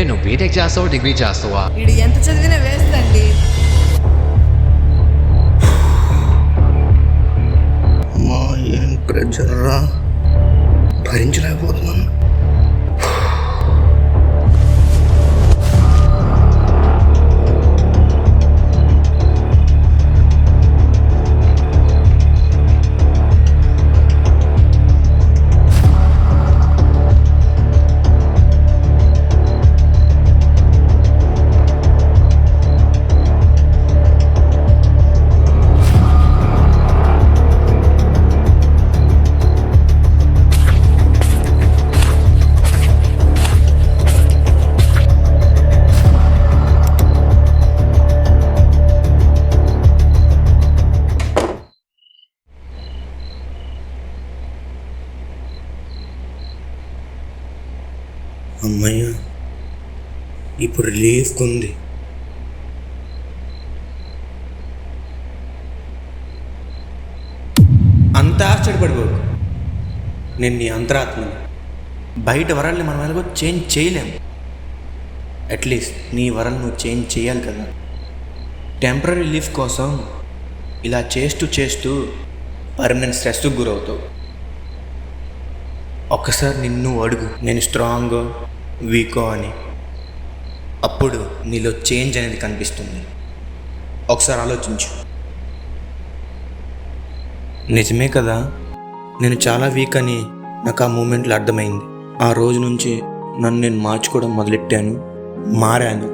నువ్వు బీటెక్ చేస్తావా డిగ్రీ చేస్తావా? వీడు ఎంత చదివినా వేస్ట్ అండి. మా ఏం ప్రెజర్రా, భరించలేకపోతున్నాను. అమ్మయ్య, ఇప్పుడు రిలీఫ్ ఉంది. అంత ఆశ్చర్యపడిపోకు, నేను నీ అంతరాత్మని. బయట వరాల్ని మనం ఎలాగో చేంజ్ చేయలేం. అట్లీస్ట్ నీ వరాలు నువ్వు చేంజ్ చేయాలి కదా. టెంపరీ రిలీఫ్ కోసం ఇలా చేస్తూ చేస్తూ పర్మనెంట్ స్ట్రెస్కు గురవుతావు. ఒక్కసారి నిన్ను అడుగు, నేను స్ట్రాంగో వీకో అని. అప్పుడు నీలో చేంజ్ అనేది కనిపిస్తుంది. ఒకసారి ఆలోచించు. నిజమే కదా, నేను చాలా వీక్ అని నాకు ఆ మూమెంట్లో అర్థమైంది. ఆ రోజు నుంచి నన్ను నేను మార్చుకోవడం మొదలెట్టాను, మారాను.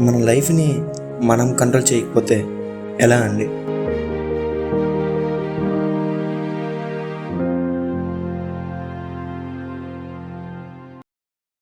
మన లైఫ్ని మనం కంట్రోల్ చేయకపోతే ఎలా అండి?